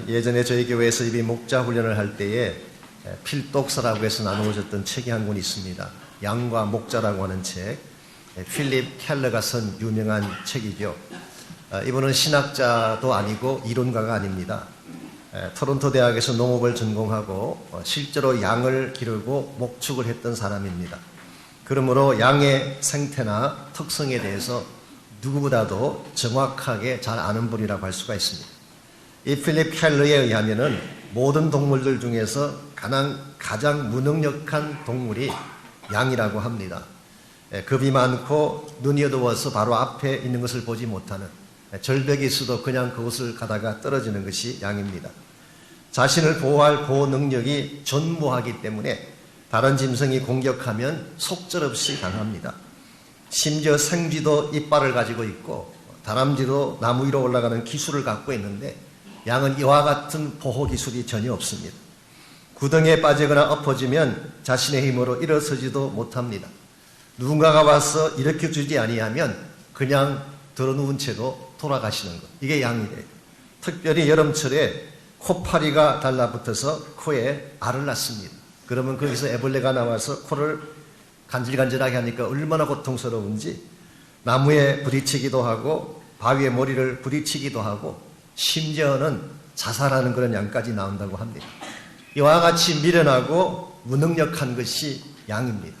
예전에 저희 교회에서 이 목자 훈련을 할 때에 필독서라고 해서 나누어졌던 책이 한 권 있습니다. 양과 목자라고 하는 책, 필립 켈러가 쓴 유명한 책이죠. 이분은 신학자도 아니고 이론가가 아닙니다. 토론토 대학에서 농업을 전공하고 실제로 양을 기르고 목축을 했던 사람입니다. 그러므로 양의 생태나 특성에 대해서 누구보다도 정확하게 잘 아는 분이라고 할 수가 있습니다. 이 필립 켈러에 의하면은 모든 동물들 중에서 가장 무능력한 동물이 양이라고 합니다. 겁이 많고 눈이 어두워서 바로 앞에 있는 것을 보지 못하는, 절벽이 있어도 그냥 그곳을 가다가 떨어지는 것이 양입니다. 자신을 보호할 보호 능력이 전무하기 때문에 다른 짐승이 공격하면 속절없이 당합니다. 심지어 생쥐도 이빨을 가지고 있고 다람쥐도 나무 위로 올라가는 기술을 갖고 있는데 양은 이와 같은 보호 기술이 전혀 없습니다. 구덩이에 빠지거나 엎어지면 자신의 힘으로 일어서지도 못합니다. 누군가가 와서 일으켜주지 아니하면 그냥 들어누운 채로 돌아가시는 것. 이게 양이래요. 특별히 여름철에 코파리가 달라붙어서 코에 알을 낳습니다. 그러면 거기서 애벌레가 나와서 코를 간질간질하게 하니까 얼마나 고통스러운지 나무에 부딪히기도 하고 바위에 머리를 부딪히기도 하고 심지어는 자살하는 그런 양까지 나온다고 합니다. 이와 같이 미련하고 무능력한 것이 양입니다.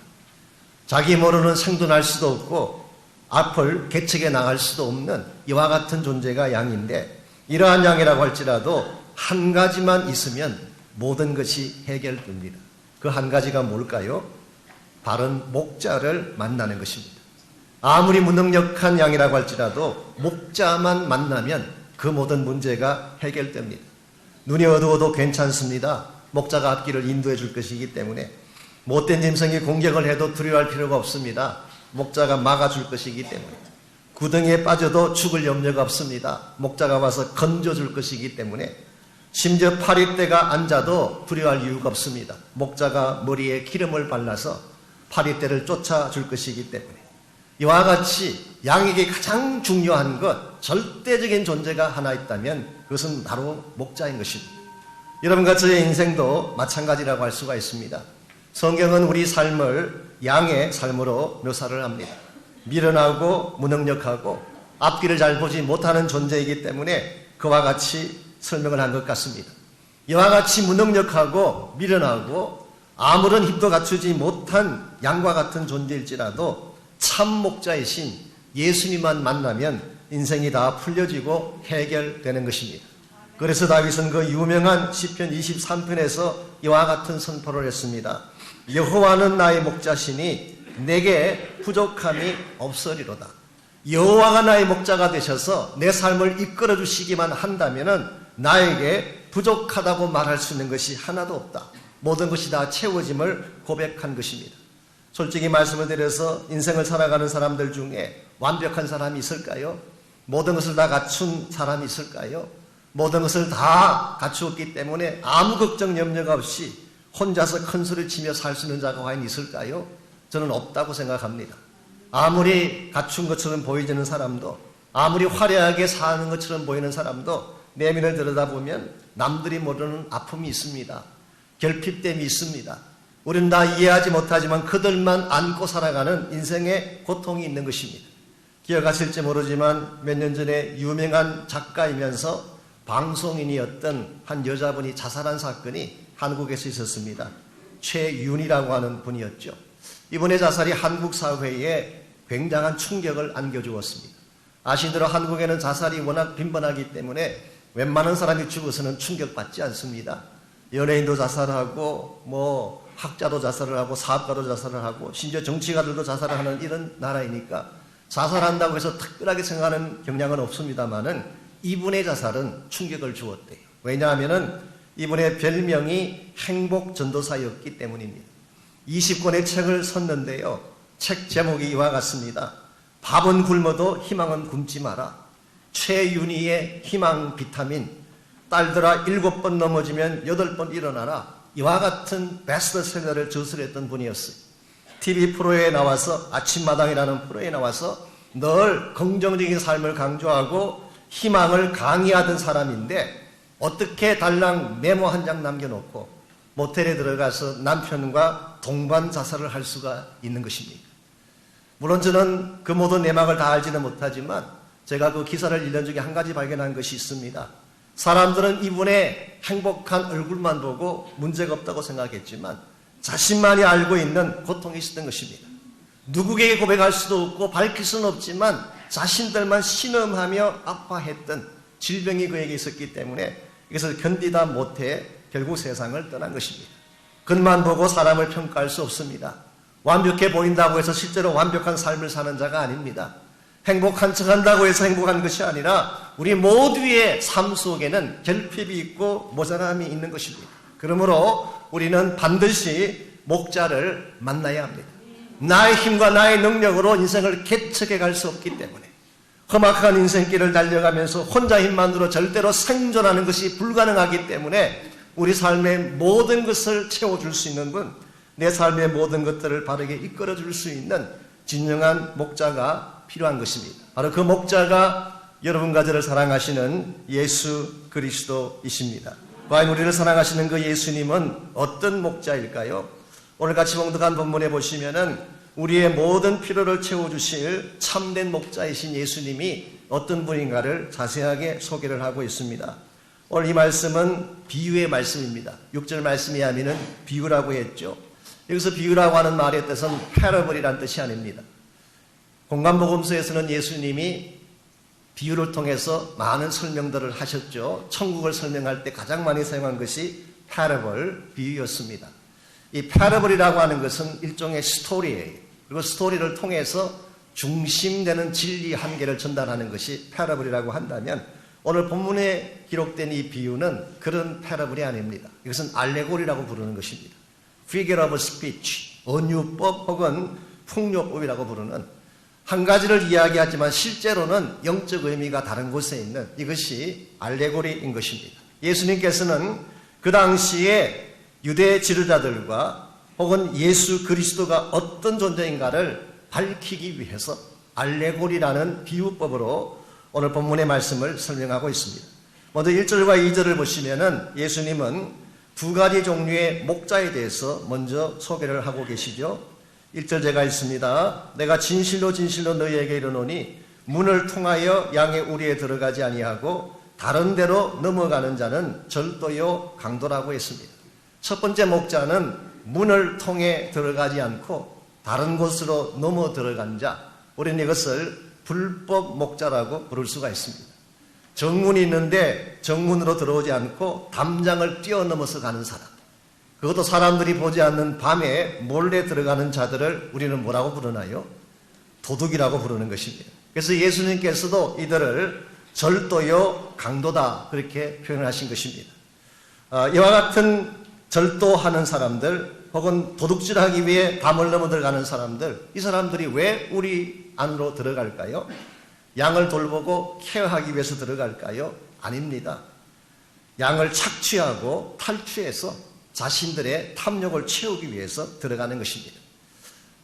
자기 모르는 생존할 수도 없고 앞을 개척해 나갈 수도 없는 이와 같은 존재가 양인데, 이러한 양이라고 할지라도 한 가지만 있으면 모든 것이 해결됩니다. 그 한 가지가 뭘까요? 바른 목자를 만나는 것입니다. 아무리 무능력한 양이라고 할지라도 목자만 만나면 그 모든 문제가 해결됩니다. 눈이 어두워도 괜찮습니다. 목자가 앞길을 인도해 줄 것이기 때문에 못된 짐승이 공격을 해도 두려워할 필요가 없습니다. 목자가 막아줄 것이기 때문에 구덩이에 빠져도 죽을 염려가 없습니다. 목자가 와서 건져줄 것이기 때문에 심지어 파리떼가 앉아도 두려워할 이유가 없습니다. 목자가 머리에 기름을 발라서 파리떼를 쫓아줄 것이기 때문에 이와 같이 양에게 가장 중요한 것, 절대적인 존재가 하나 있다면 그것은 바로 목자인 것입니다. 여러분과 저의 인생도 마찬가지라고 할 수가 있습니다. 성경은 우리 삶을 양의 삶으로 묘사를 합니다. 미련하고 무능력하고 앞길을 잘 보지 못하는 존재이기 때문에 그와 같이 설명을 한 것 같습니다. 이와 같이 무능력하고 미련하고 아무런 힘도 갖추지 못한 양과 같은 존재일지라도 참 목자이신 예수님만 만나면 인생이 다 풀려지고 해결되는 것입니다. 그래서 다윗은 그 유명한 시편 23편에서 이와 같은 선포를 했습니다. 여호와는 나의 목자시니 내게 부족함이 없으리로다. 여호와가 나의 목자가 되셔서 내 삶을 이끌어 주시기만 한다면 나에게 부족하다고 말할 수 있는 것이 하나도 없다. 모든 것이 다 채워짐을 고백한 것입니다. 솔직히 말씀을 드려서 인생을 살아가는 사람들 중에 완벽한 사람이 있을까요? 모든 것을 다 갖춘 사람이 있을까요? 모든 것을 다 갖추었기 때문에 아무 걱정 염려가 없이 혼자서 큰 소리 치며 살 수 있는 자가 과연 있을까요? 저는 없다고 생각합니다. 아무리 갖춘 것처럼 보이지는 사람도, 아무리 화려하게 사는 것처럼 보이는 사람도 내면을 들여다보면 남들이 모르는 아픔이 있습니다. 결핍됨이 있습니다. 우리는 다 이해하지 못하지만 그들만 안고 살아가는 인생의 고통이 있는 것입니다. 기억하실지 모르지만 몇 년 전에 유명한 작가이면서 방송인이었던 한 여자분이 자살한 사건이 한국에서 있었습니다. 최윤이라고 하는 분이었죠. 이분의 자살이 한국 사회에 굉장한 충격을 안겨주었습니다. 아시는 대로 한국에는 자살이 워낙 빈번하기 때문에 웬만한 사람이 죽어서는 충격받지 않습니다. 연예인도 자살하고 학자도 자살을 하고 사업가도 자살을 하고 심지어 정치가들도 자살을 하는 이런 나라이니까 자살한다고 해서 특별하게 생각하는 경향은 없습니다만은 이분의 자살은 충격을 주었대요. 왜냐하면은 이분의 별명이 행복전도사였기 때문입니다. 20권의 책을 썼는데요. 책 제목이 이와 같습니다. 밥은 굶어도 희망은 굶지 마라. 최윤희의 희망 비타민. 딸들아 7번 넘어지면 8번 일어나라. 이와 같은 베스트셀러를 저술했던 분이었어요. TV 프로에 나와서, 아침마당이라는 프로에 나와서 늘 긍정적인 삶을 강조하고 희망을 강의하던 사람인데 어떻게 달랑 메모 한 장 남겨놓고 모텔에 들어가서 남편과 동반 자살을 할 수가 있는 것입니까? 물론 저는 그 모든 내막을 다 알지는 못하지만 제가 그 기사를 읽는 중에 한 가지 발견한 것이 있습니다. 사람들은 이분의 행복한 얼굴만 보고 문제가 없다고 생각했지만 자신만이 알고 있는 고통이 있었던 것입니다. 누구에게 고백할 수도 없고 밝힐 수는 없지만 자신들만 신음하며 아파했던 질병이 그에게 있었기 때문에 이것을 견디다 못해 결국 세상을 떠난 것입니다. 겉만 보고 사람을 평가할 수 없습니다. 완벽해 보인다고 해서 실제로 완벽한 삶을 사는 자가 아닙니다. 행복한 척한다고 해서 행복한 것이 아니라 우리 모두의 삶 속에는 결핍이 있고 모자람이 있는 것입니다. 그러므로 우리는 반드시 목자를 만나야 합니다. 나의 힘과 나의 능력으로 인생을 개척해 갈 수 없기 때문에 험악한 인생길을 달려가면서 혼자 힘만으로 절대로 생존하는 것이 불가능하기 때문에 우리 삶의 모든 것을 채워줄 수 있는 분, 내 삶의 모든 것들을 바르게 이끌어줄 수 있는 진정한 목자가 필요한 것입니다. 바로 그 목자가 여러분과 저를 사랑하시는 예수 그리스도이십니다. 과연 우리를 사랑하시는 그 예수님은 어떤 목자일까요? 오늘 같이 봉독한 본문에 보시면은 우리의 모든 필요를 채워주실 참된 목자이신 예수님이 어떤 분인가를 자세하게 소개를 하고 있습니다. 오늘 이 말씀은 비유의 말씀입니다. 6절 말씀에 하면은 비유라고 했죠. 여기서 비유라고 하는 말의 뜻은 패러블이라는 뜻이 아닙니다. 공간복음서에서는 예수님이 비유를 통해서 많은 설명들을 하셨죠. 천국을 설명할 때 가장 많이 사용한 것이 패러블, 비유였습니다. 이 패러블이라고 하는 것은 일종의 스토리예요. 그리고 스토리를 통해서 중심되는 진리 한 개를 전달하는 것이 패러블이라고 한다면 오늘 본문에 기록된 이 비유는 그런 패러블이 아닙니다. 이것은 알레고리라고 부르는 것입니다. Figure of speech, 언유법 혹은 풍요법이라고 부르는 한 가지를 이야기하지만 실제로는 영적 의미가 다른 곳에 있는 이것이 알레고리인 것입니다. 예수님께서는 그 당시에 유대 지도자들과 혹은 예수 그리스도가 어떤 존재인가를 밝히기 위해서 알레고리라는 비유법으로 오늘 본문의 말씀을 설명하고 있습니다. 먼저 1절과 2절을 보시면은 예수님은 두 가지 종류의 목자에 대해서 먼저 소개를 하고 계시죠. 1절 제가 읽습니다. 내가 진실로 진실로 너희에게 이르노니 문을 통하여 양의 우리에 들어가지 아니하고 다른 데로 넘어가는 자는 절도요 강도라고 했습니다. 첫 번째 목자는 문을 통해 들어가지 않고 다른 곳으로 넘어 들어간 자, 우리는 이것을 불법 목자라고 부를 수가 있습니다. 정문이 있는데 정문으로 들어오지 않고 담장을 뛰어넘어서 가는 사람, 그것도 사람들이 보지 않는 밤에 몰래 들어가는 자들을 우리는 뭐라고 부르나요? 도둑이라고 부르는 것입니다. 그래서 예수님께서도 이들을 절도요 강도다 그렇게 표현하신 것입니다. 이와 같은 절도하는 사람들 혹은 도둑질하기 위해 담을 넘어 들어가는 사람들, 이 사람들이 왜 우리 안으로 들어갈까요? 양을 돌보고 케어하기 위해서 들어갈까요? 아닙니다. 양을 착취하고 탈취해서 자신들의 탐욕을 채우기 위해서 들어가는 것입니다.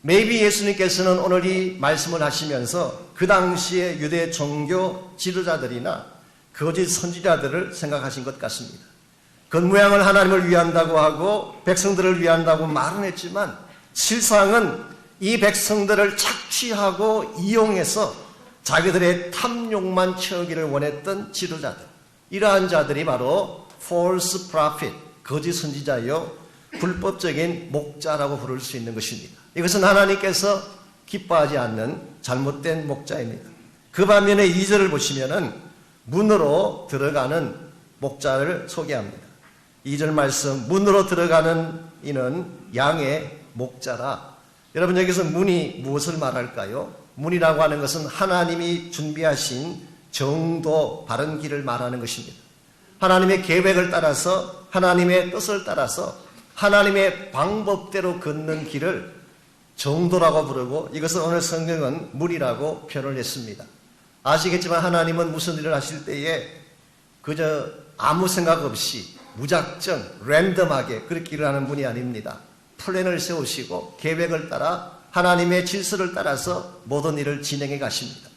maybe 예수님께서는 오늘 이 말씀을 하시면서 그 당시의 유대 종교 지도자들이나 거짓 선지자들을 생각하신 것 같습니다. 겉모양을 하나님을 위한다고 하고 백성들을 위한다고 말은 했지만 실상은 이 백성들을 착취하고 이용해서 자기들의 탐욕만 채우기를 원했던 지도자들, 이러한 자들이 바로 false prophet, 거짓 선지자요 불법적인 목자라고 부를 수 있는 것입니다. 이것은 하나님께서 기뻐하지 않는 잘못된 목자입니다. 그 반면에 2절을 보시면은 문으로 들어가는 목자를 소개합니다. 2절 말씀, 문으로 들어가는 이는 양의 목자라. 여러분, 여기서 문이 무엇을 말할까요? 문이라고 하는 것은 하나님이 준비하신 정도 바른 길을 말하는 것입니다. 하나님의 계획을 따라서, 하나님의 뜻을 따라서 하나님의 방법대로 걷는 길을 정도라고 부르고, 이것을 오늘 성경은 문이라고 표현을 했습니다. 아시겠지만 하나님은 무슨 일을 하실 때에 그저 아무 생각 없이 무작정 랜덤하게 그렇게 일을 하는 분이 아닙니다. 플랜을 세우시고 계획을 따라 하나님의 질서를 따라서 모든 일을 진행해 가십니다.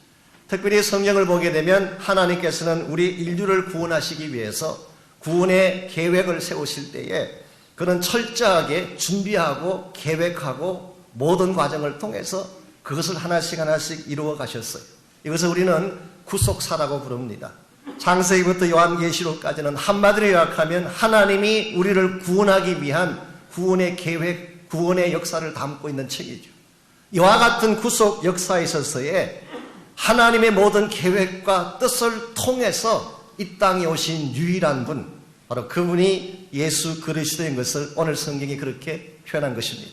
특별히 성경을 보게 되면 하나님께서는 우리 인류를 구원하시기 위해서 구원의 계획을 세우실 때에 그는 철저하게 준비하고 계획하고 모든 과정을 통해서 그것을 하나씩 하나씩 이루어 가셨어요. 이것을 우리는 구속사라고 부릅니다. 창세기부터 요한계시록까지는 한마디로 요약하면 하나님이 우리를 구원하기 위한 구원의 계획, 구원의 역사를 담고 있는 책이죠. 이와 같은 구속 역사에 있어서의 하나님의 모든 계획과 뜻을 통해서 이 땅에 오신 유일한 분, 바로 그분이 예수 그리스도인 것을 오늘 성경이 그렇게 표현한 것입니다.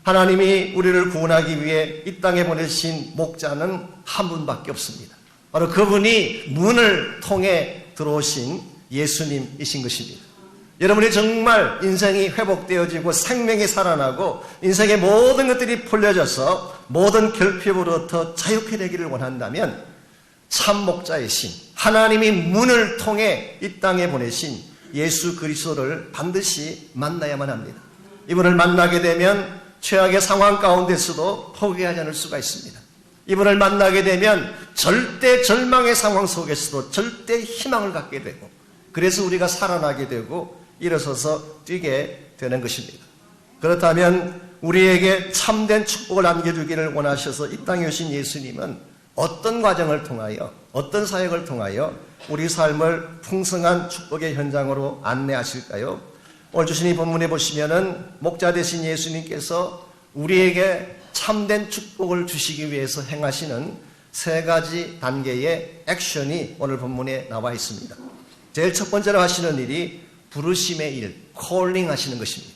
하나님이 우리를 구원하기 위해 이 땅에 보내신 목자는 한 분밖에 없습니다. 바로 그분이 문을 통해 들어오신 예수님이신 것입니다. 여러분이 정말 인생이 회복되어지고 생명이 살아나고 인생의 모든 것들이 풀려져서 모든 결핍으로부터 자유케 되기를 원한다면 참 목자이신 하나님이 문을 통해 이 땅에 보내신 예수 그리스도를 반드시 만나야만 합니다. 이분을 만나게 되면 최악의 상황 가운데서도 포기하지 않을 수가 있습니다. 이분을 만나게 되면 절대 절망의 상황 속에서도 절대 희망을 갖게 되고 그래서 우리가 살아나게 되고 일어서서 뛰게 되는 것입니다. 그렇다면 우리에게 참된 축복을 안겨주기를 원하셔서 이 땅에 오신 예수님은 어떤 과정을 통하여 어떤 사역을 통하여 우리 삶을 풍성한 축복의 현장으로 안내하실까요? 오늘 주신 이 본문에 보시면은 목자 되신 예수님께서 우리에게 참된 축복을 주시기 위해서 행하시는 세 가지 단계의 액션이 오늘 본문에 나와 있습니다. 제일 첫 번째로 하시는 일이 부르심의 일, 콜링 하시는 것입니다.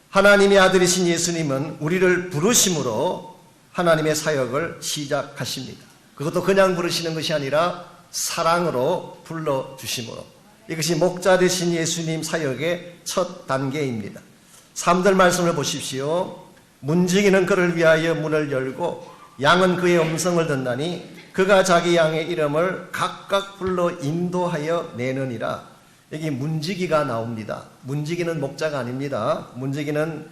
하나님의 아들이신 예수님은 우리를 부르심으로 하나님의 사역을 시작하십니다. 그것도 그냥 부르시는 것이 아니라 사랑으로 불러주심으로. 이것이 목자 되신 예수님 사역의 첫 단계입니다. 3절 말씀을 보십시오. 문지기는 그를 위하여 문을 열고 양은 그의 음성을 듣나니 그가 자기 양의 이름을 각각 불러 인도하여 내느니라. 여기 문지기가 나옵니다. 문지기는 목자가 아닙니다. 문지기는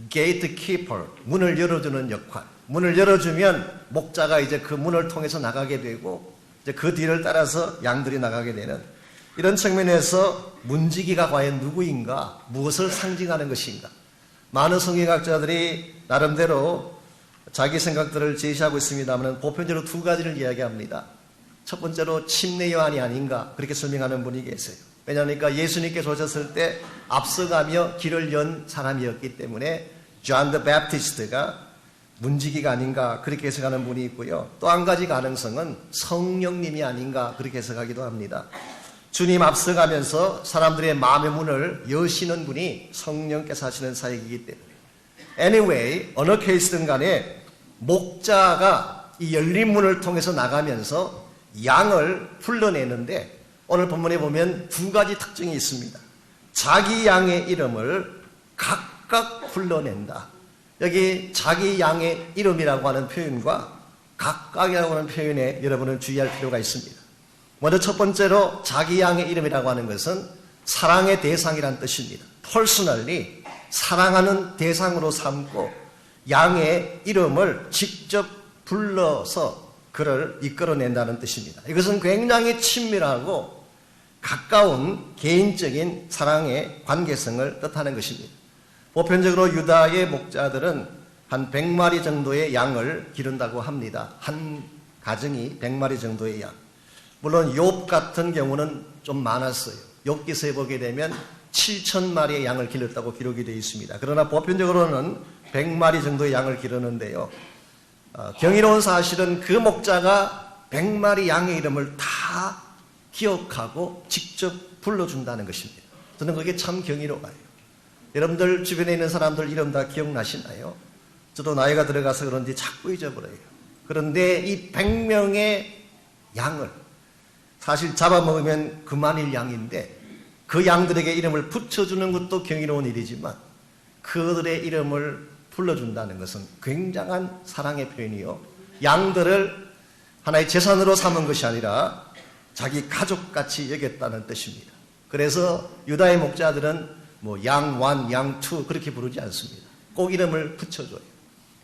gatekeeper, 문을 열어주는 역할. 문을 열어주면 목자가 이제 그 문을 통해서 나가게 되고 이제 그 뒤를 따라서 양들이 나가게 되는 이런 측면에서 문지기가 과연 누구인가? 무엇을 상징하는 것인가? 많은 성경학자들이 나름대로 자기 생각들을 제시하고 있습니다만 보편적으로 두 가지를 이야기합니다. 첫 번째로 침례 요한이 아닌가 그렇게 설명하는 분이 계세요. 왜냐하니까 예수님께서 오셨을 때 앞서가며 길을 연 사람이었기 때문에 존 더 배프티스트가 문지기가 아닌가 그렇게 해석하는 분이 있고요. 또 한 가지 가능성은 성령님이 아닌가 그렇게 해석하기도 합니다. 주님 앞서가면서 사람들의 마음의 문을 여시는 분이 성령께서 하시는 사역이기 때문에 anyway 어느 케이스든 간에 목자가 이 열린 문을 통해서 나가면서 양을 불러내는데 오늘 본문에 보면 두 가지 특징이 있습니다. 자기 양의 이름을 각각 불러낸다. 여기 자기 양의 이름이라고 하는 표현과 각각이라고 하는 표현에 여러분은 주의할 필요가 있습니다. 먼저 첫 번째로 자기 양의 이름이라고 하는 것은 사랑의 대상이란 뜻입니다. personally 사랑하는 대상으로 삼고 양의 이름을 직접 불러서 그를 이끌어낸다는 뜻입니다. 이것은 굉장히 친밀하고 가까운 개인적인 사랑의 관계성을 뜻하는 것입니다. 보편적으로 유다의 목자들은 한 100마리 정도의 양을 기른다고 합니다. 한 가정이 100마리 정도의 양. 물론 욥 같은 경우는 좀 많았어요. 욥기서에 보게 되면 7,000마리의 양을 기르었다고 기록이 되어 있습니다. 그러나 보편적으로는 100마리 정도의 양을 기르는데요. 경이로운 사실은 그 목자가 100마리 양의 이름을 다 기억하고 직접 불러준다는 것입니다. 저는 그게 참 경이로워요. 여러분들 주변에 있는 사람들 이름 다 기억나시나요? 저도 나이가 들어가서 그런지 자꾸 잊어버려요. 그런데 이 100명의 양을 사실 잡아먹으면 그만일 양인데 그 양들에게 이름을 붙여주는 것도 경이로운 일이지만 그들의 이름을 불러준다는 것은 굉장한 사랑의 표현이요. 양들을 하나의 재산으로 삼은 것이 아니라 자기 가족같이 여겼다는 뜻입니다. 그래서 유다의 목자들은 뭐 양완, 양투 그렇게 부르지 않습니다. 꼭 이름을 붙여줘요.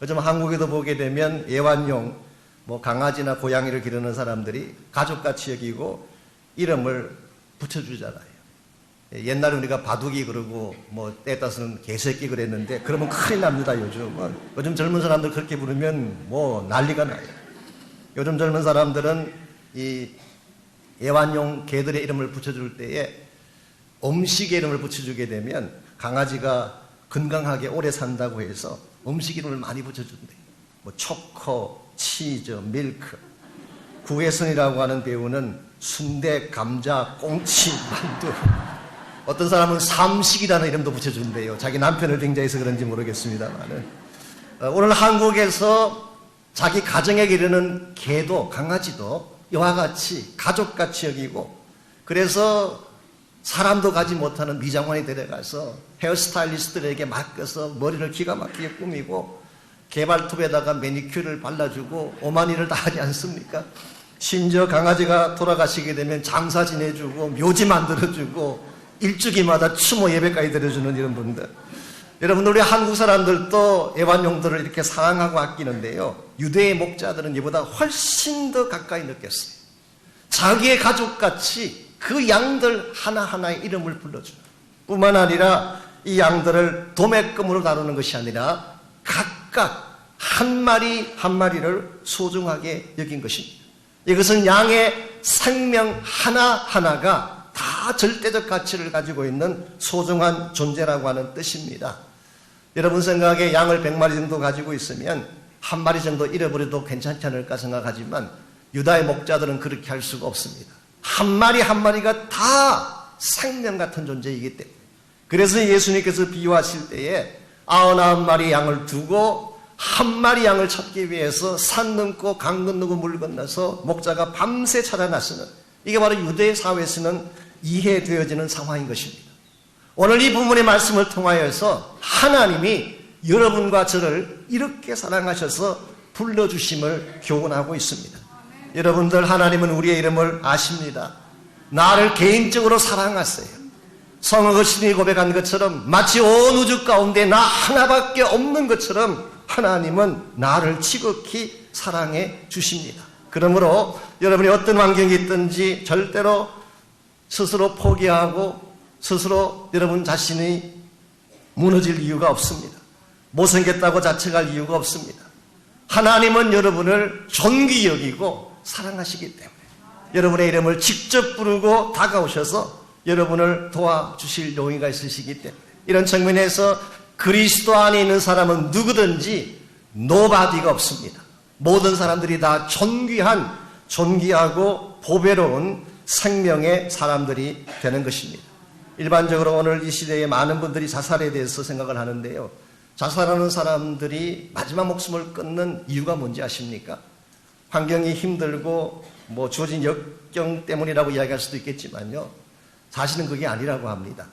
요즘 한국에도 보게 되면 애완용 뭐 강아지나 고양이를 기르는 사람들이 가족같이 여기고 이름을 붙여주잖아요. 옛날에 우리가 바둑이 그러고 뭐 때에 따라서는 개새끼 그랬는데 그러면 큰일 납니다. 요즘 젊은 사람들 그렇게 부르면 뭐 난리가 나요. 요즘 젊은 사람들은 이 애완용 개들의 이름을 붙여줄 때에 음식의 이름을 붙여주게 되면 강아지가 건강하게 오래 산다고 해서 음식 이름을 많이 붙여준대요. 뭐 초코, 치즈, 밀크. 구혜선이라고 하는 배우는 순대, 감자, 꽁치, 만두. 어떤 사람은 삼식이라는 이름도 붙여준대요. 자기 남편을 빙자해서 그런지 모르겠습니다만. 오늘 한국에서 자기 가정에 기르는 개도 강아지도 이와 같이 가족같이 여기고, 그래서 사람도 가지 못하는 미장원에 데려가서 헤어스타일리스트들에게 맡겨서 머리를 기가 막히게 꾸미고 개발톱에다가 매니큐어를 발라주고 오만 일을 다 하지 않습니까? 심지어 강아지가 돌아가시게 되면 장사 지내주고 묘지 만들어주고 일주기마다 추모 예배까지 드려주는 이런 분들. 여러분들, 우리 한국 사람들도 애완용들을 이렇게 사랑하고 아끼는데요, 유대의 목자들은 이보다 훨씬 더 가까이 느꼈어요. 자기의 가족같이 그 양들 하나하나의 이름을 불러주는, 뿐만 아니라 이 양들을 도매금으로 다루는 것이 아니라 각각 한 마리 한 마리를 소중하게 여긴 것입니다. 이것은 양의 생명 하나하나가 다 절대적 가치를 가지고 있는 소중한 존재라고 하는 뜻입니다. 여러분 생각에 양을 100마리 정도 가지고 있으면 한 마리 정도 잃어버려도 괜찮지 않을까 생각하지만 유다의 목자들은 그렇게 할 수가 없습니다. 한 마리 한 마리가 다 생명 같은 존재이기 때문에. 그래서 예수님께서 비유하실 때에 99마리 양을 두고 한 마리 양을 찾기 위해서 산 넘고 강 건너고 물 건너서 목자가 밤새 찾아 나서는, 이게 바로 유대 사회에서는 이해되어지는 상황인 것입니다. 오늘 이 부분의 말씀을 통하여서 하나님이 여러분과 저를 이렇게 사랑하셔서 불러주심을 교훈하고 있습니다. 여러분들, 하나님은 우리의 이름을 아십니다. 나를 개인적으로 사랑하세요. 성호 어르신이 고백한 것처럼 마치 온 우주 가운데 나 하나밖에 없는 것처럼 하나님은 나를 지극히 사랑해 주십니다. 그러므로 여러분이 어떤 환경이 있든지 절대로 스스로 포기하고 스스로 여러분 자신이 무너질 이유가 없습니다. 못생겼다고 자책할 이유가 없습니다. 하나님은 여러분을 존귀 여기고 사랑하시기 때문에 여러분의 이름을 직접 부르고 다가오셔서 여러분을 도와주실 용의가 있으시기 때문에, 이런 측면에서 그리스도 안에 있는 사람은 누구든지 노바디가 없습니다. 모든 사람들이 다 존귀하고 보배로운 생명의 사람들이 되는 것입니다. 일반적으로 오늘 이 시대에 많은 분들이 자살에 대해서 생각을 하는데요, 자살하는 사람들이 마지막 목숨을 끊는 이유가 뭔지 아십니까? 환경이 힘들고 주어진 역경 때문이라고 이야기할 수도 있겠지만요, 사실은 그게 아니라고 합니다.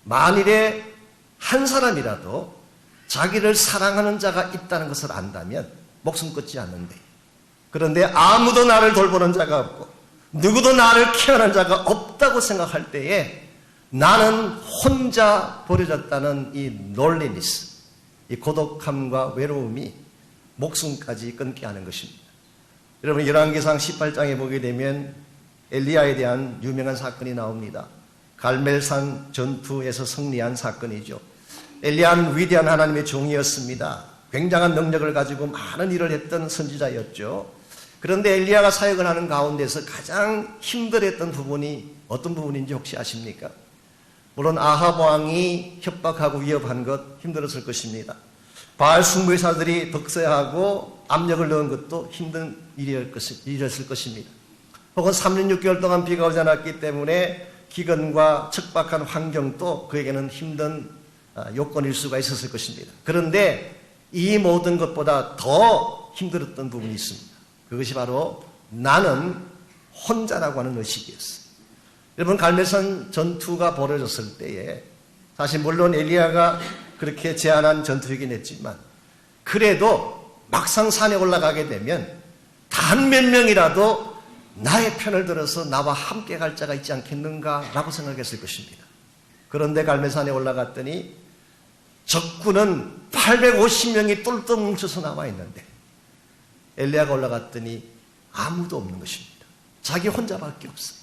만일에 한 사람이라도 자기를 사랑하는 자가 있다는 것을 안다면 목숨 끊지 않는데, 그런데 아무도 나를 돌보는 자가 없고 누구도 나를 케어하는 자가 없다고 생각할 때에 나는 혼자 버려졌다는 이 롤리니스, 이 고독함과 외로움이 목숨까지 끊게 하는 것입니다. 여러분, 열왕기상 18장에 보게 되면 엘리야에 대한 유명한 사건이 나옵니다. 갈멜산 전투에서 승리한 사건이죠. 엘리야는 위대한 하나님의 종이었습니다. 굉장한 능력을 가지고 많은 일을 했던 선지자였죠. 그런데 엘리야가 사역을 하는 가운데서 가장 힘들었던 부분이 어떤 부분인지 혹시 아십니까? 물론 아합 왕이 협박하고 위협한 것 힘들었을 것입니다. 바알 숭배사들이 덕세하고 압력을 넣은 것도 힘든 일이었을 것입니다. 혹은 3년 6개월 동안 비가 오지 않았기 때문에 기근과 척박한 환경도 그에게는 힘든 요건일 수가 있었을 것입니다. 그런데 이 모든 것보다 더 힘들었던 부분이 있습니다. 그것이 바로 나는 혼자라고 하는 의식이었어요. 여러분, 갈멜산 전투가 벌어졌을 때에 사실 물론 엘리야가 그렇게 제안한 전투이긴 했지만, 그래도 막상 산에 올라가게 되면 단 몇 명이라도 나의 편을 들어서 나와 함께 갈 자가 있지 않겠는가라고 생각했을 것입니다. 그런데 갈멜산에 올라갔더니 적군은 850명이 똘똘 뭉쳐서 나와 있는데 엘리야가 올라갔더니 아무도 없는 것입니다. 자기 혼자밖에 없어요.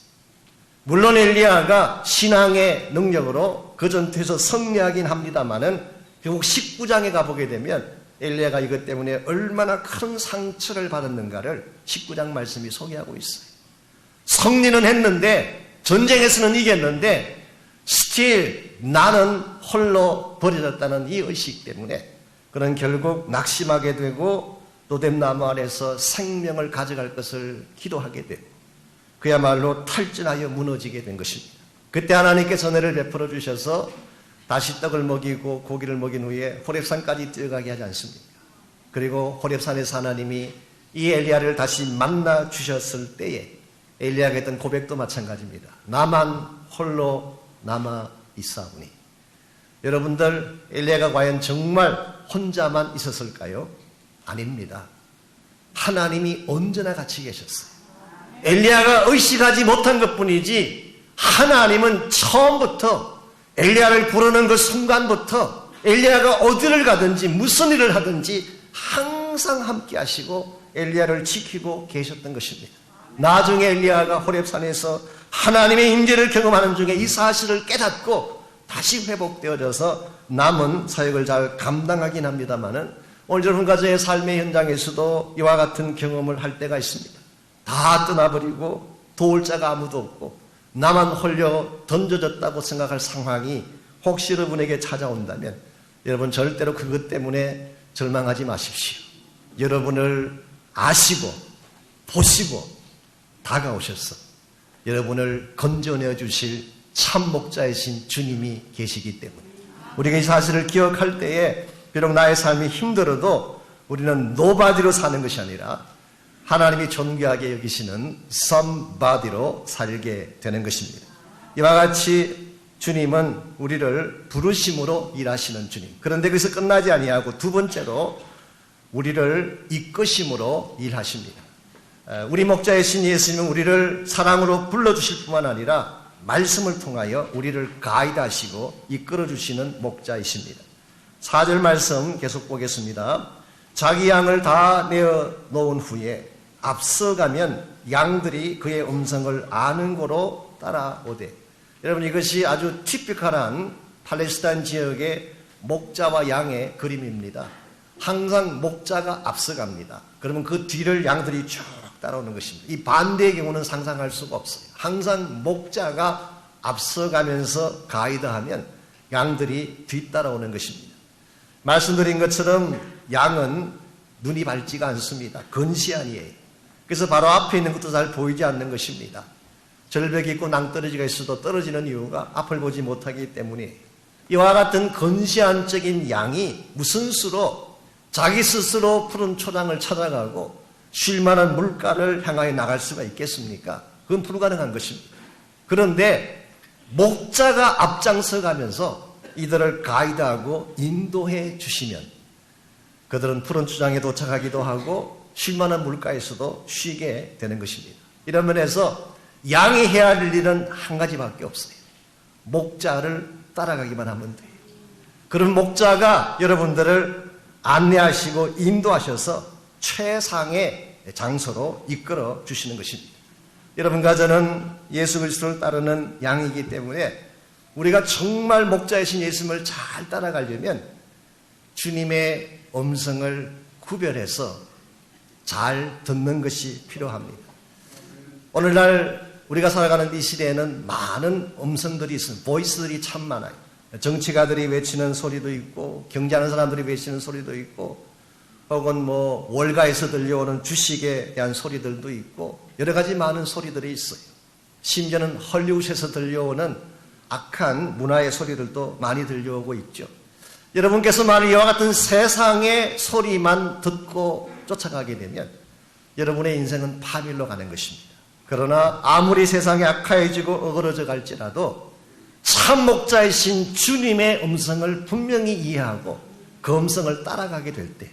물론 엘리야가 신앙의 능력으로 그 전투에서 승리하긴 합니다마는 결국 19장에 가보게 되면 엘리야가 이것 때문에 얼마나 큰 상처를 받았는가를 19장 말씀이 소개하고 있어요. 승리는 했는데, 전쟁에서는 이겼는데 still 나는 홀로 버려졌다는 이 의식 때문에 그는 결국 낙심하게 되고 로뎀나무 아래서 생명을 가져갈 것을 기도하게 되고 그야말로 탈진하여 무너지게 된 것입니다. 그때 하나님께서 은혜를 베풀어 주셔서 다시 떡을 먹이고 고기를 먹인 후에 호렙산까지 뛰어가게 하지 않습니까? 그리고 호렙산에서 하나님이 이 엘리야를 다시 만나 주셨을 때에 엘리야가 했던 고백도 마찬가지입니다. 나만 홀로 남아 있사오니. 여러분들, 엘리야가 과연 정말 혼자만 있었을까요? 아닙니다. 하나님이 언제나 같이 계셨어요. 엘리야가 의식하지 못한 것뿐이지 하나님은 처음부터 엘리야를 부르는 그 순간부터 엘리야가 어디를 가든지 무슨 일을 하든지 항상 함께 하시고 엘리야를 지키고 계셨던 것입니다. 나중에 엘리야가 호렙산에서 하나님의 임재를 경험하는 중에 이 사실을 깨닫고 다시 회복되어져서 남은 사역을 잘 감당하긴 합니다마는 오늘 여러분과 저의 삶의 현장에서도 이와 같은 경험을 할 때가 있습니다. 다 떠나버리고 도울 자가 아무도 없고 나만 홀려 던져졌다고 생각할 상황이 혹시 여러분에게 찾아온다면 여러분 절대로 그것 때문에 절망하지 마십시오. 여러분을 아시고 보시고 다가오셔서 여러분을 건져내 주실 참 목자이신 주님이 계시기 때문에 우리가 이 사실을 기억할 때에 비록 나의 삶이 힘들어도 우리는 nobody로 사는 것이 아니라 하나님이 존귀하게 여기시는 somebody로 살게 되는 것입니다. 이와 같이 주님은 우리를 부르심으로 일하시는 주님. 그런데 거기서 끝나지 아니하고 두 번째로 우리를 이끄심으로 일하십니다. 우리 목자이신 예수님은 우리를 사랑으로 불러주실 뿐만 아니라 말씀을 통하여 우리를 가이드하시고 이끌어주시는 목자이십니다. 4절 말씀 계속 보겠습니다. 자기 양을 다 내어놓은 후에 앞서가면 양들이 그의 음성을 아는 고로 따라오되. 여러분, 이것이 아주 티피컬한 팔레스타인 지역의 목자와 양의 그림입니다. 항상 목자가 앞서갑니다. 그러면 그 뒤를 양들이 쭉 따라오는 것입니다. 이 반대의 경우는 상상할 수가 없어요. 항상 목자가 앞서가면서 가이드하면 양들이 뒤따라오는 것입니다. 말씀드린 것처럼 양은 눈이 밝지가 않습니다. 근시안이에요. 그래서 바로 앞에 있는 것도 잘 보이지 않는 것입니다. 절벽이 있고 낭떠러지가 있어도 떨어지는 이유가 앞을 보지 못하기 때문이에요. 이와 같은 근시안적인 양이 무슨 수로 자기 스스로 푸른 초장을 찾아가고 쉴 만한 물가를 향하여 나갈 수가 있겠습니까? 그건 불가능한 것입니다. 그런데 목자가 앞장서 가면서 이들을 가이드하고 인도해 주시면 그들은 푸른 초장에 도착하기도 하고 쉴 만한 물가에서도 쉬게 되는 것입니다. 이런 면에서 양이 해야 할 일은 한 가지밖에 없어요. 목자를 따라가기만 하면 돼요. 그런 목자가 여러분들을 안내하시고 인도하셔서 최상의 장소로 이끌어 주시는 것입니다. 여러분과 저는 예수 그리스도를 따르는 양이기 때문에 우리가 정말 목자이신 예수님을 잘 따라가려면 주님의 음성을 구별해서 잘 듣는 것이 필요합니다. 오늘날 우리가 살아가는 이 시대에는 많은 음성들이 있습니다. 보이스들이 참 많아요. 정치가들이 외치는 소리도 있고 경제하는 사람들이 외치는 소리도 있고 혹은 월가에서 들려오는 주식에 대한 소리들도 있고 여러 가지 많은 소리들이 있어요. 심지어는 헐리우드에서 들려오는 악한 문화의 소리들도 많이 들려오고 있죠. 여러분께서 만약 이와 같은 세상의 소리만 듣고 쫓아가게 되면 여러분의 인생은 파멸로 가는 것입니다. 그러나 아무리 세상이 악화해지고 어그러져 갈지라도 참 목자이신 주님의 음성을 분명히 이해하고 그 음성을 따라가게 될 때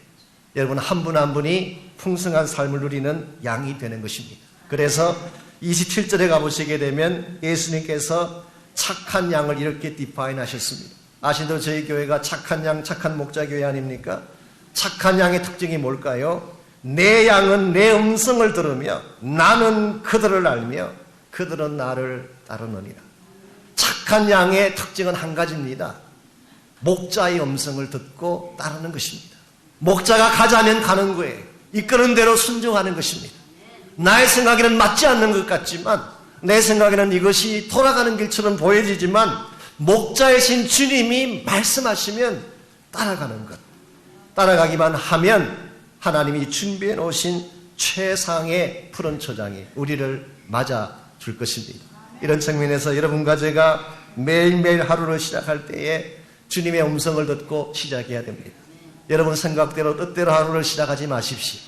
여러분 한 분 한 분이 풍성한 삶을 누리는 양이 되는 것입니다. 그래서 27절에 가보시게 되면 예수님께서 착한 양을 이렇게 디파인 하셨습니다. 아신 대로 저희 교회가 착한 양, 착한 목자 교회 아닙니까? 착한 양의 특징이 뭘까요? 내 양은 내 음성을 들으며 나는 그들을 알며 그들은 나를 따르느니라. 착한 양의 특징은 한 가지입니다. 목자의 음성을 듣고 따르는 것입니다. 목자가 가자면 가는 거예요. 이끄는 대로 순종하는 것입니다. 나의 생각에는 맞지 않는 것 같지만, 내 생각에는 이것이 돌아가는 길처럼 보여지지만, 목자이신 주님이 말씀하시면 따라가는 것. 따라가기만 하면 하나님이 준비해 놓으신 최상의 푸른 초장이 우리를 맞아 줄 것입니다. 이런 측면에서 여러분과 제가 매일매일 하루를 시작할 때에 주님의 음성을 듣고 시작해야 됩니다. 여러분 생각대로 뜻대로 하루를 시작하지 마십시오.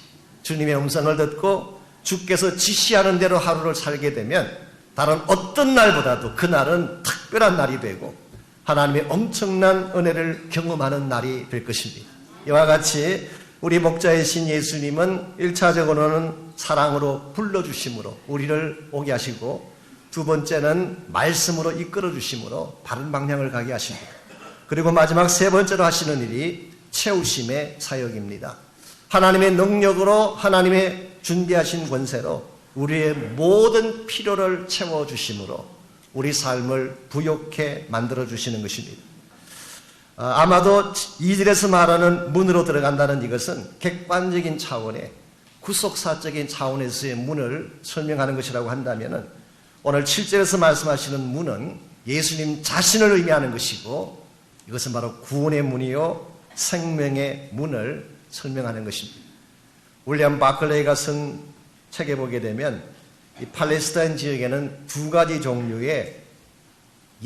주님의 음성을 듣고 주께서 지시하는 대로 하루를 살게 되면 다른 어떤 날보다도 그날은 특별한 날이 되고 하나님의 엄청난 은혜를 경험하는 날이 될 것입니다. 이와 같이 우리 목자이신 예수님은 1차적으로는 사랑으로 불러주심으로 우리를 오게 하시고, 두 번째는 말씀으로 이끌어 주심으로 바른 방향을 가게 하십니다. 그리고 마지막 세 번째로 하시는 일이 채우심의 사역입니다. 하나님의 능력으로, 하나님의 준비하신 권세로 우리의 모든 필요를 채워주심으로 우리 삶을 부욕해 만들어주시는 것입니다. 아마도 2절에서 말하는 문으로 들어간다는 이것은 객관적인 차원의 구속사적인 차원에서의 문을 설명하는 것이라고 한다면, 오늘 7절에서 말씀하시는 문은 예수님 자신을 의미하는 것이고, 이것은 바로 구원의 문이요 생명의 문을 설명하는 것입니다. 윌리엄 바클레이가 쓴 책에 보게 되면 이 팔레스타인 지역에는 두 가지 종류의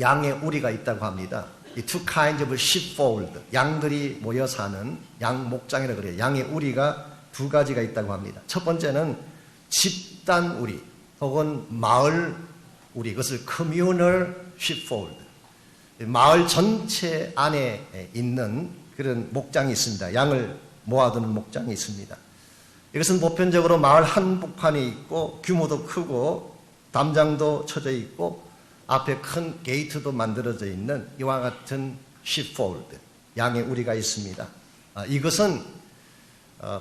양의 우리가 있다고 합니다. 이 two kinds of sheepfold, 양들이 모여 사는 양 목장이라고 그래요. 양의 우리가 두 가지가 있다고 합니다. 첫 번째는 집단 우리 혹은 마을 우리, 그것을 communal sheepfold, 마을 전체 안에 있는 그런 목장이 있습니다. 양을 모아두는 목장이 있습니다. 이것은 보편적으로 마을 한복판에 있고 규모도 크고 담장도 쳐져 있고 앞에 큰 게이트도 만들어져 있는 이와 같은 sheepfold, 양의 우리가 있습니다. 이것은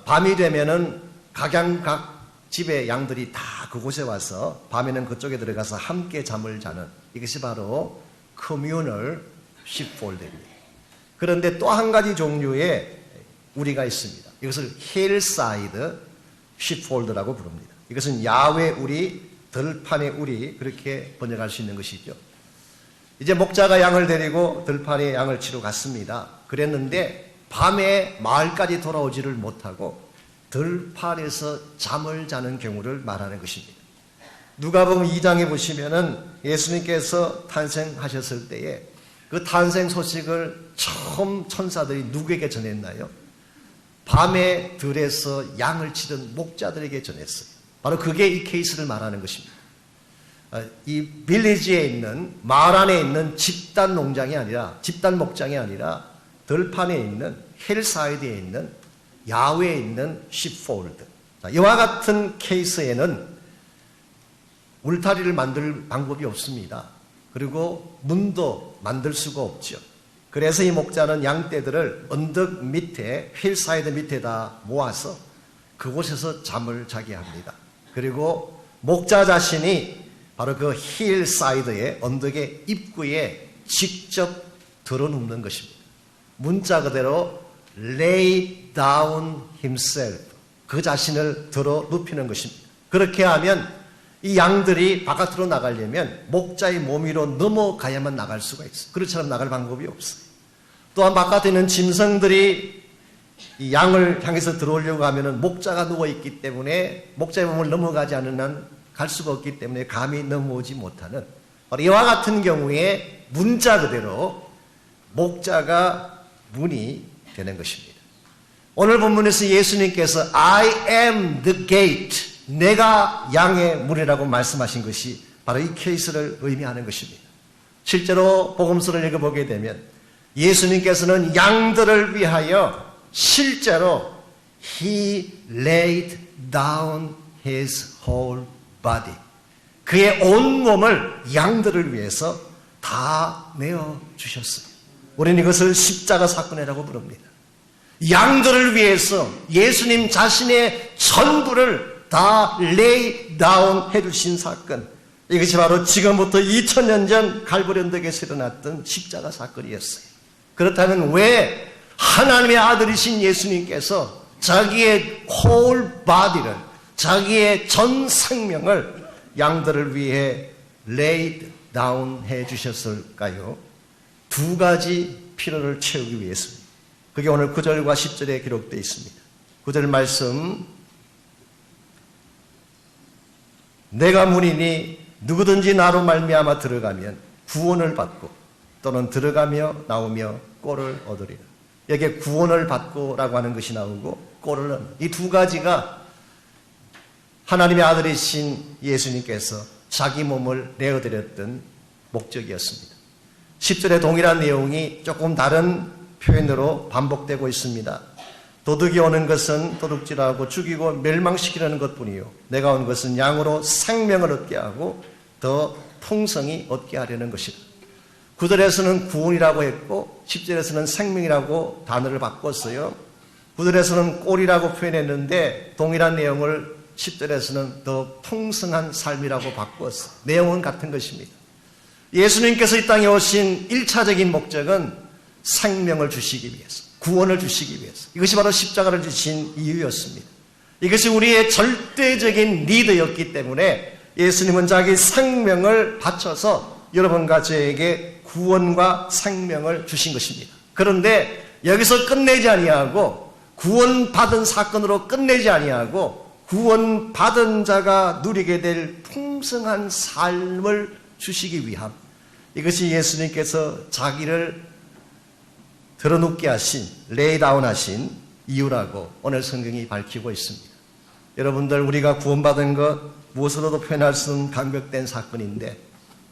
밤이 되면은 각양 집의 양들이 다 그곳에 와서 밤에는 그쪽에 들어가서 함께 잠을 자는, 이것이 바로 communal sheepfold입니다. 그런데 또 한 가지 종류의 우리가 있습니다. 이것을 hillside sheepfold라고 부릅니다. 이것은 야외 우리, 들판의 우리, 그렇게 번역할 수 있는 것이죠. 이제 목자가 양을 데리고 들판에 양을 치러 갔습니다. 그랬는데 밤에 마을까지 돌아오지를 못하고 들판에서 잠을 자는 경우를 말하는 것입니다. 누가복음 2장에 보시면은 예수님께서 탄생하셨을 때에 그 탄생 소식을 처음 천사들이 누구에게 전했나요? 밤에 들에서 양을 치던 목자들에게 전했어요. 바로 그게 이 케이스를 말하는 것입니다. 이 빌리지에 있는, 마을 안에 있는 집단 농장이 아니라, 집단 목장이 아니라 들판에 있는, 힐사이드에 있는, 야외에 있는 sheepfold. 이와 같은 케이스에는 울타리를 만들 방법이 없습니다. 그리고 문도 만들 수가 없죠. 그래서 이 목자는 양떼들을 언덕 밑에, 힐사이드 밑에다 모아서 그곳에서 잠을 자게 합니다. 그리고 목자 자신이 바로 그 힐사이드의 언덕의 입구에 직접 들어눕는 것입니다. 문자 그대로 lay down himself, 그 자신을 들어 눕히는 것입니다. 그렇게 하면 이 양들이 바깥으로 나가려면 목자의 몸 위로 넘어가야만 나갈 수가 있어요. 그렇처럼 나갈 방법이 없어요. 또한 바깥에 있는 짐승들이 이 양을 향해서 들어오려고 하면 목자가 누워있기 때문에 목자의 몸을 넘어가지 않는 한 갈 수가 없기 때문에 감히 넘어오지 못하는, 바로 이와 같은 경우에 문자 그대로 목자가 문이 되는 것입니다. 오늘 본문에서 예수님께서 I am the gate, 내가 양의 문이라고 말씀하신 것이 바로 이 케이스를 의미하는 것입니다. 실제로 복음서를 읽어보게 되면 예수님께서는 양들을 위하여 실제로 He laid down His whole body, 그의 온 몸을 양들을 위해서 다 내어주셨어요. 우리는 이것을 십자가 사건이라고 부릅니다. 양들을 위해서 예수님 자신의 전부를 다 lay down 해주신 사건, 이것이 바로 지금부터 2000년 전 갈보리 언덕에서 일어났던 십자가 사건이었어요. 그렇다면 왜 하나님의 아들이신 예수님께서 자기의 whole body를, 자기의 전 생명을 양들을 위해 laid down 해 주셨을까요? 두 가지 필요를 채우기 위해서입니다. 그게 오늘 9절과 10절에 기록되어 있습니다. 9절 말씀, 내가 문이니 누구든지 나로 말미암아 들어가면 구원을 받고 또는 들어가며 나오며 꼴을 얻으리라. 여기에 구원을 받고라고 하는 것이 나오고 꼴을 얻는, 이 두 가지가 하나님의 아들이신 예수님께서 자기 몸을 내어드렸던 목적이었습니다. 10절의 동일한 내용이 조금 다른 표현으로 반복되고 있습니다. 도둑이 오는 것은 도둑질하고 죽이고 멸망시키려는 것뿐이요 내가 온 것은 양으로 생명을 얻게 하고 더 풍성히 얻게 하려는 것이다. 9절에서는 구원이라고 했고 10절에서는 생명이라고 단어를 바꿨어요. 9절에서는 꼴이라고 표현했는데 동일한 내용을 10절에서는 더 풍성한 삶이라고 바꿨어요. 내용은 같은 것입니다. 예수님께서 이 땅에 오신 1차적인 목적은 생명을 주시기 위해서, 구원을 주시기 위해서, 이것이 바로 십자가를 주신 이유였습니다. 이것이 우리의 절대적인 니드였기 때문에 예수님은 자기 생명을 바쳐서 여러분과 저에게 구원과 생명을 주신 것입니다. 그런데 여기서 끝내지 아니하고 구원받은 사건으로 끝내지 아니하고 구원받은 자가 누리게 될 풍성한 삶을 주시기 위함, 이것이 예수님께서 자기를 드러눕게 하신, 레이다운 하신 이유라고 오늘 성경이 밝히고 있습니다. 여러분들, 우리가 구원받은 것 무엇으로도 표현할 수 없는 감격된 사건인데,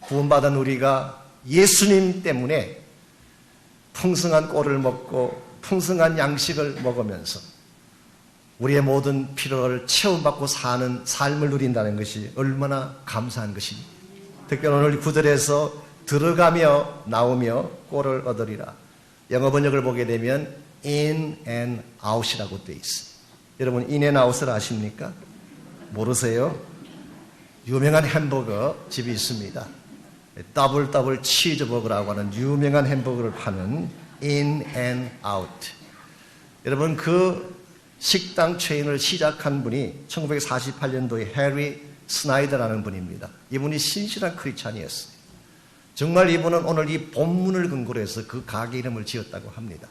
구원받은 우리가 예수님 때문에 풍성한 꼴을 먹고 풍성한 양식을 먹으면서 우리의 모든 필요를 체험받고 사는 삶을 누린다는 것이 얼마나 감사한 것입니다. 특별히 오늘 9절에서 들어가며 나오며 꼴을 얻으리라. 영어 번역을 보게 되면 in and out이라고 되어 있어요. 여러분, in and out을 아십니까? 모르세요? 유명한 햄버거 집이 있습니다. 더블 치즈버거라고 하는 유명한 햄버거를 파는 in and out. 여러분, 그 식당 체인을 시작한 분이 1948년도에 해리 스나이더라는 분입니다. 이분이 신실한 크리스찬이었어요. 정말 이분은 오늘 이 본문을 근거로 해서 그 가게 이름을 지었다고 합니다.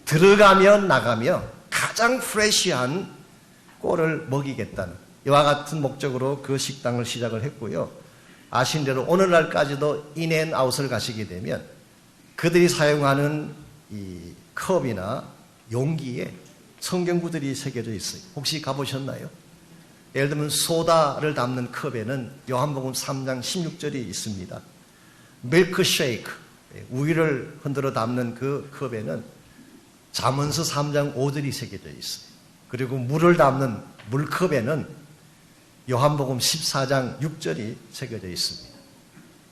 들어가며 나가며 가장 프레시한 꼴을 먹이겠다는 이와 같은 목적으로 그 식당을 시작을 했고요. 아신 대로 오늘날까지도 인앤아웃을 가시게 되면 그들이 사용하는 이 컵이나 용기에 성경구들이 새겨져 있어요. 혹시 가보셨나요? 예를 들면 소다를 담는 컵에는 요한복음 3장 16절이 있습니다. 밀크쉐이크, 우유를 흔들어 담는 그 컵에는 잠언서 3장 5절이 새겨져 있어요. 그리고 물을 담는 물컵에는 요한복음 14장 6절이 새겨져 있습니다.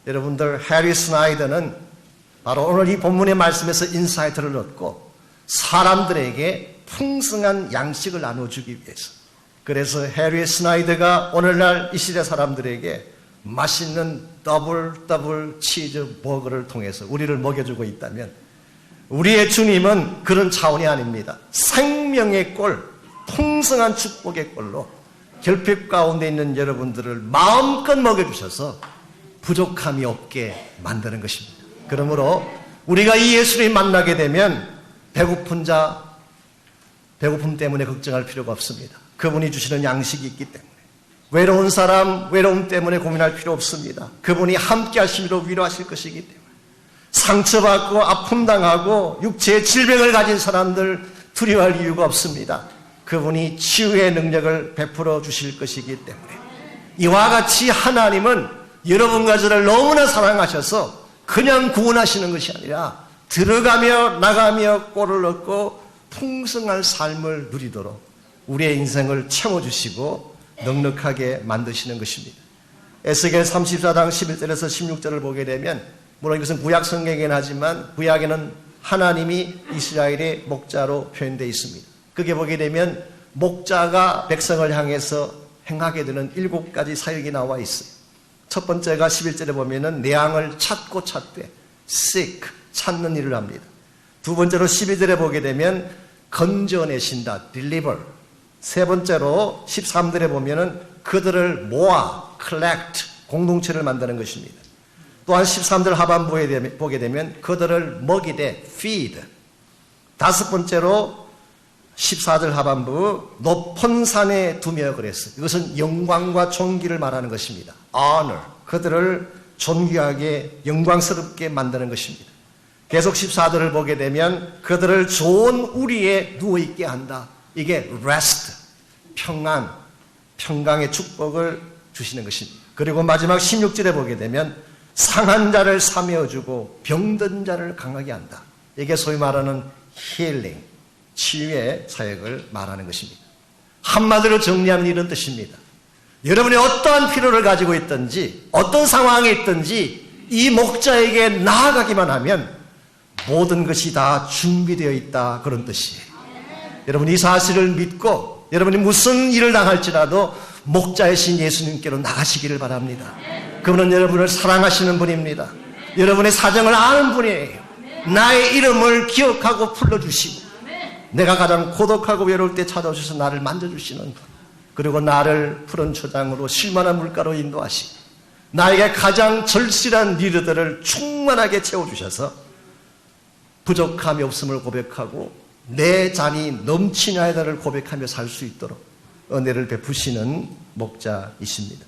여러분들, 해리 스나이더는 바로 오늘 이 본문의 말씀에서 인사이트를 얻고 사람들에게 풍성한 양식을 나눠주기 위해서, 그래서 해리 스나이더가 오늘날 이 시대 사람들에게 맛있는 더블 치즈 버거를 통해서 우리를 먹여주고 있다면, 우리의 주님은 그런 차원이 아닙니다. 생명의 꼴, 풍성한 축복의 꼴로 결핍 가운데 있는 여러분들을 마음껏 먹여주셔서 부족함이 없게 만드는 것입니다. 그러므로 우리가 이 예수님 만나게 되면 배고픈 자, 배고픔 때문에 걱정할 필요가 없습니다. 그분이 주시는 양식이 있기 때문에. 외로운 사람, 외로움 때문에 고민할 필요 없습니다. 그분이 함께 하심으로 위로하실 것이기 때문에. 상처받고 아픔당하고 육체의 질병을 가진 사람들 두려워할 이유가 없습니다. 그분이 치유의 능력을 베풀어 주실 것이기 때문에. 이와 같이 하나님은 여러분과 저를 너무나 사랑하셔서 그냥 구원하시는 것이 아니라 들어가며 나가며 꼴을 얻고 풍성한 삶을 누리도록 우리의 인생을 채워주시고 넉넉하게 만드시는 것입니다. 에스겔 34장 11절에서 16절을 보게 되면, 물론 이것은 구약 성경이긴 하지만 구약에는 하나님이 이스라엘의 목자로 표현되어 있습니다. 그게 보게 되면 목자가 백성을 향해서 행하게 되는 7가지 사역이 나와 있어요. 첫 번째가 11절에 보면은 내 양을 찾고 찾되 seek, 찾는 일을 합니다. 두 번째로 12절에 보게 되면 건져내신다, deliver. 세 번째로 13절에 보면은 그들을 모아, collect, 공동체를 만드는 것입니다. 또한 13절 하반부에 보게 되면 그들을 먹이되 feed. 다섯 번째로 14절 하반부 높은 산에 두며 그랬어요. 이것은 영광과 존귀를 말하는 것입니다. honor. 그들을 존귀하게 영광스럽게 만드는 것입니다. 계속 14절을 보게 되면 그들을 좋은 우리에 누워있게 한다. 이게 rest, 평안, 평강의 축복을 주시는 것입니다. 그리고 마지막 16절에 보게 되면 상한 자를 사매어주고 병든 자를 강하게 한다. 이게 소위 말하는 힐링, 치유의 사역을 말하는 것입니다. 한마디로 정리하면 이런 뜻입니다. 여러분이 어떠한 필요를 가지고 있든지 어떤 상황에 있든지 이 목자에게 나아가기만 하면 모든 것이 다 준비되어 있다, 그런 뜻이에요. 여러분이 이 사실을 믿고 여러분이 무슨 일을 당할지라도 목자이신 예수님께로 나가시기를 바랍니다. 그분은 여러분을 사랑하시는 분입니다. 여러분의 사정을 아는 분이에요. 나의 이름을 기억하고 불러주시고 내가 가장 고독하고 외로울 때 찾아오셔서 나를 만져주시는 분, 그리고 나를 푸른 초장으로 실만한 물가로 인도하시고 나에게 가장 절실한 니르들을 충만하게 채워주셔서 부족함이 없음을 고백하고 내 잔이 넘치나이다를 고백하며 살 수 있도록 은혜를 베푸시는 목자이십니다.